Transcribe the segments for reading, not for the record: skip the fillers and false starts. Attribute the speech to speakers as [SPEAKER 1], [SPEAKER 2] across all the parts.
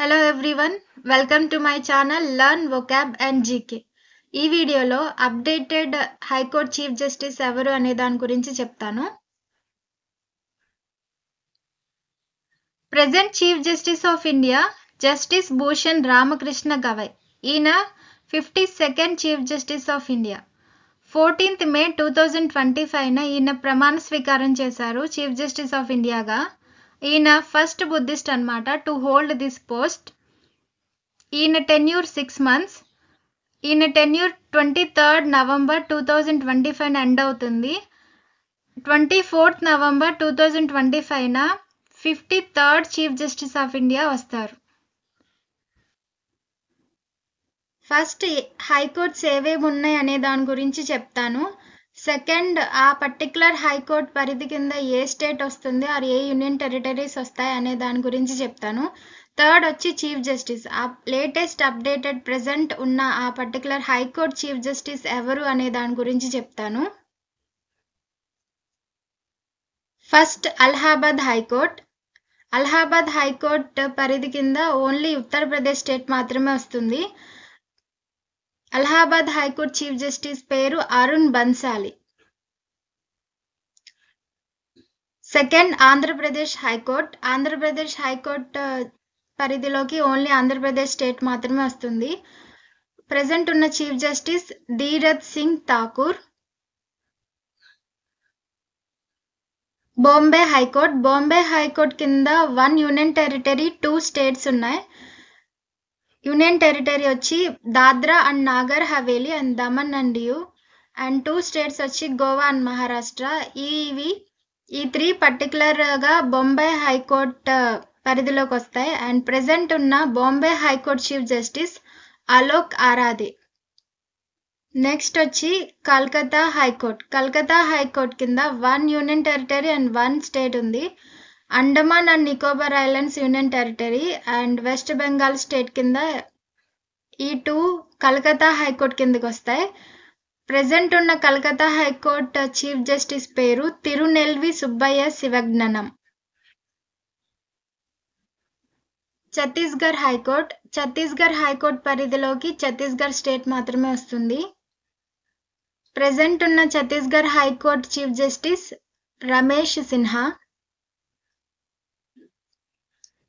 [SPEAKER 1] Hello everyone, welcome to my channel learn vocab and GK. ఈ వీడియోలో updated high court chief justice ఎవరు అనే దాని గురించి చెప్తాను. Present chief justice of India justice Bhushan Ramakrishna Gavai. ఈయన 52nd chief justice of India. 14th May 2025న ఈయన ప్రమాణ స్వీకారం చేశారు చీఫ్ జస్టిస్ ఆఫ్ ఇండియాగా. ఈయన ఫస్ట్ బుద్ధిస్ట్ అన్నమాట టు హోల్డ్ దిస్ పోస్ట్. ఈయన టెన్యూర్ 6 months. ఈయన టెన్యూర్ 23rd November 2025 ఎండ్ అవుతుంది. 24th November 2025న 53rd chief justice of India వస్తారు. ఫస్ట్ హైకోర్ట్స్ ఏవేవి ఉన్నాయి అనే దాని గురించి చెప్తాను. సెకండ్, ఆ పర్టికులర్ హైకోర్ట్ పరిధి కింద ఏ స్టేట్ వస్తుంది ఆర్ ఏ యూనియన్ టెరిటరీస్ వస్తాయి అనే దాని గురించి చెప్తాను. థర్డ్ వచ్చి చీఫ్ జస్టిస్, ఆ లేటెస్ట్ అప్డేటెడ్ ప్రెజెంట్ ఉన్న ఆ పర్టికులర్ హైకోర్ట్ చీఫ్ జస్టిస్ ఎవరు అనే దాని గురించి చెప్తాను. First Allahabad high court. Allahabad high court పరిధి కింద ఓన్లీ ఉత్తరప్రదేశ్ స్టేట్ మాత్రమే వస్తుంది. అలహాబాద్ హైకోర్ట్ చీఫ్ జస్టిస్ పేరు Arun Bansali. Second Andhra Pradesh high court. Andhra Pradesh high court పరిధిలోకి ఓన్లీ ఆంధ్రప్రదేశ్ స్టేట్ మాత్రమే వస్తుంది. ప్రెజెంట్ ఉన్న chief justice Dhirat Singh Thakur. Bombay high court. Bombay high court కింద 1 యూనియన్ టెరిటరీ 2 స్టేట్స్ ఉన్నాయి. యూనియన్ టెరిటరీ వచ్చి Dadra and Nagar Haveli and Daman and Diu, and 2 states వచ్చి గోవా అండ్ మహారాష్ట్ర. ఈ 3 పర్టికులర్గా బాంబే హైకోర్ట్ పరిధిలోకి వస్తాయి. అండ్ ప్రెజెంట్ ఉన్న Bombay high court chief justice Alok Aradhe. Next వచ్చి కల్కత్తా హైకోర్ట్. కల్కత్తా హైకోర్ట్ కింద 1 యూనియన్ టెరిటరీ అండ్ 1 స్టేట్ ఉంది. Andaman and Nicobar islands union territory and west Bengal state కింద ఈ 2 కలకత్తా హైకోర్ట్ కిందకి వస్తాయి. ప్రెజెంట్ ఉన్న కలకత్తా హైకోర్ట్ చీఫ్ జస్టిస్ పేరు తిరునెల్వి సుబ్బయ్య శివజ్ఞనం. ఛత్తీస్గఢ్ హైకోర్ట్. ఛత్తీస్గఢ్ హైకోర్ట్ పరిధిలోకి ఛత్తీస్గఢ్ స్టేట్ మాత్రమే వస్తుంది. ప్రెజెంట్ ఉన్న Chhattisgarh high court chief justice Ramesh Sinha.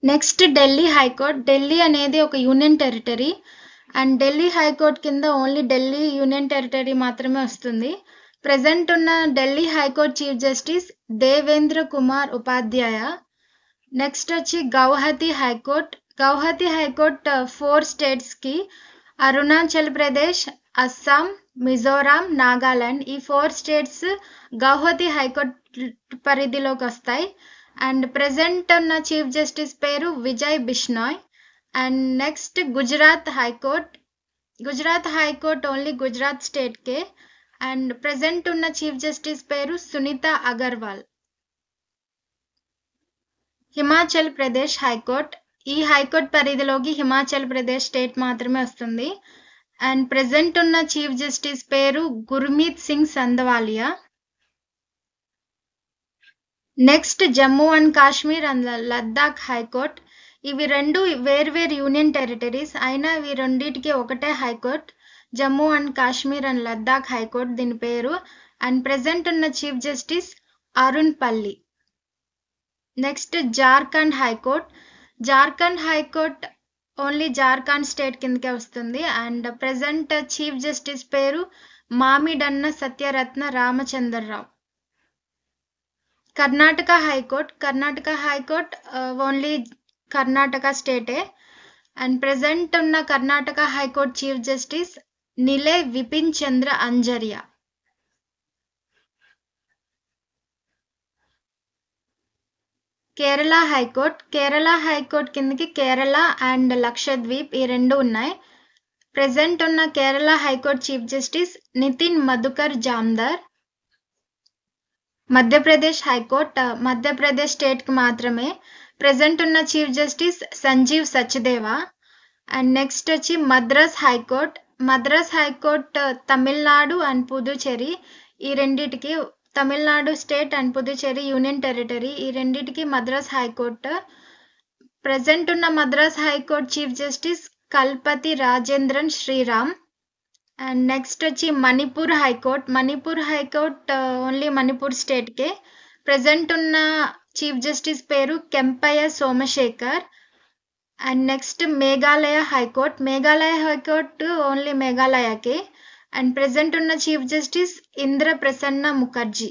[SPEAKER 1] Next Delhi high court. Delhi అనేది ఒక union territory and Delhi high court కింద ఓన్లీ ఢిల్లీ యూనియన్ టెరిటరీ మాత్రమే వస్తుంది. ప్రెజెంట్ ఉన్న Delhi high court chief justice Devendra Kumar ఉపాధ్యాయ. నెక్స్ట్ వచ్చి గౌహతి హైకోర్ట్. గౌహతి హైకోర్ట్ 4 స్టేట్స్కి అరుణాచల్ ప్రదేశ్, అస్సాం, మిజోరాం, నాగాలాండ్, ఈ 4 స్టేట్స్ గౌహతి హైకోర్ట్ పరిధిలోకి వస్తాయి. అండ్ ప్రెజెంట్ ఉన్న చీఫ్ జస్టిస్ పేరు Vijay Bishnoi. And next Gujarat high court. Gujarat high court only Gujarat స్టేట్కే. అండ్ ప్రెజెంట్ ఉన్న చీఫ్ జస్టిస్ పేరు సునీత అగర్వాల్. హిమాచల్ ప్రదేశ్ హైకోర్ట్. ఈ హైకోర్ట్ పరిధిలోకి హిమాచల్ ప్రదేశ్ స్టేట్ మాత్రమే వస్తుంది. అండ్ ప్రెజెంట్ ఉన్న చీఫ్ జస్టిస్ పేరు Gurmeet Singh Sandhawalia. Next Jammu and Kashmir and Ladakh high court. ఇవి 2 వేర్వేరు యూనియన్ టెరిటరీస్ అయినా ఇవి రెండింటికి ఒకటే high court, Jammu and Kashmir and Ladakh high court దీని పేరు. అండ్ ప్రెజెంట్ ఉన్న chief justice Arun Palli. Next Jharkhand high court. Jharkhand high court only Jharkhand state కిందకే వస్తుంది. అండ్ ప్రెజెంట్ చీఫ్ జస్టిస్ పేరు Mamidanna Satyaratna Ramachandra Rao. Karnataka high court. Karnataka high court only Karnataka స్టేటే. అండ్ ప్రెజెంట్ ఉన్న Karnataka high court chief justice Nilay Vipin Chandra Anjaria. Kerala high court. Kerala high court కిందకి కేరళ అండ్ లక్షద్వీప్ ఈ 2 ఉన్నాయి. ప్రెజెంట్ ఉన్న Kerala high court chief justice Nitin Madhukar Jamdar. Madhya Pradesh high court. Madhya Pradesh స్టేట్కి మాత్రమే. ప్రెజెంట్ ఉన్న chief justice Sanjeev Sachdeva. And next వచ్చి Madras high court. Madras high court Tamil Nadu and Puducherry ఈ రెండిటికి, Tamil Nadu state and Puducherry union territory, ఈ రెండిటికి మద్రాస్ హైకోర్ట్. ప్రెజెంట్ ఉన్న Madras high court chief justice Kalpathi Rajendran Shriram. And next వచ్చి మణిపూర్ హైకోర్ట్ ఓన్లీ మణిపూర్ స్టేట్కే. ప్రెజెంట్ ఉన్న చీఫ్ జస్టిస్ పేరు Kempaiah Somashekar. And next Meghalaya high court only మేఘాలయకే. అండ్ ప్రెజెంట్ ఉన్న chief justice Indra Prasanna Mukherjee.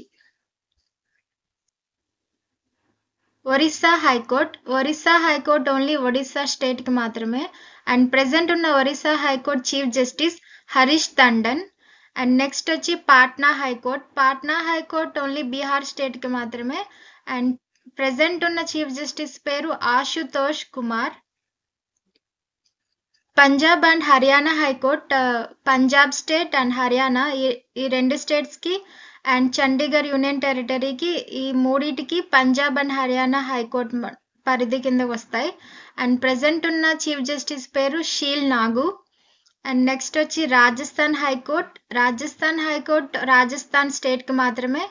[SPEAKER 1] Orissa high court only Odisha స్టేట్కి మాత్రమే. అండ్ ప్రెజెంట్ ఉన్న Orissa high court chief justice Harish Tandon. And next వచ్చి పాట్నా హైకోర్ట్ ఓన్లీ బీహార్ స్టేట్కి మాత్రమే. అండ్ ప్రెజెంట్ ఉన్న చీఫ్ జస్టిస్ పేరు Ashutosh Kumar. Punjab and Haryana high court Punjab state and Haryana ఈ రెండు స్టేట్స్కి అండ్ చండీగఢ్ యూనియన్ టెరిటరీకి, ఈ మూడిటికి పంజాబ్ అండ్ హర్యానా హైకోర్ట్ పరిధి కింద వస్తాయి. అండ్ ప్రెజెంట్ ఉన్న చీఫ్ జస్టిస్ పేరు షీల్ నాగు. అండ్ నెక్స్ట్ వచ్చి రాజస్థాన్ హైకోర్ట్ రాజస్థాన్ స్టేట్కి మాత్రమే.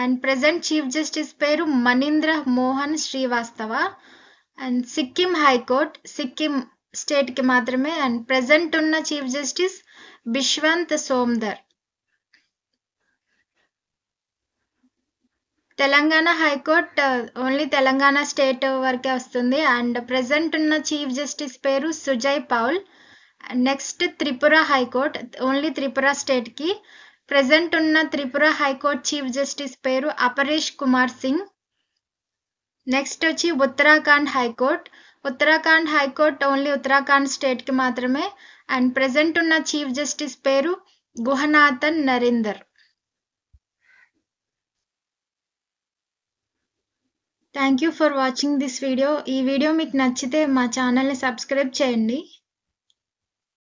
[SPEAKER 1] అండ్ ప్రెజెంట్ చీఫ్ జస్టిస్ పేరు మనీంద్ర మోహన్ శ్రీవాస్తవ. అండ్ సిక్కిం హైకోర్ట్ సిక్కిం స్టేట్కి మాత్రమే. అండ్ ప్రెజెంట్ ఉన్న chief justice Biswanath Somadder. Telangana high court only Telangana state వరకే వస్తుంది. అండ్ ప్రెజెంట్ ఉన్న చీఫ్ జస్టిస్ పేరు Sujoy Paul. Next Tripura high court only Tripura స్టేట్కి. ప్రెజెంట్ ఉన్న త్రిపుర హైకోర్ట్ చీఫ్ జస్టిస్ పేరు అపరేష్ కుమార్ సింగ్. నెక్స్ట్ వచ్చి ఉత్తరాఖండ్ హైకోర్ట్ ఓన్లీ ఉత్తరాఖండ్ స్టేట్కి మాత్రమే. అండ్ ప్రెజెంట్ ఉన్న చీఫ్ జస్టిస్ పేరు Guhanathan Narinder. Thank you for watching this video. ఈ వీడియో మీకు నచ్చితే మా ఛానల్ని సబ్స్క్రైబ్ చేయండి.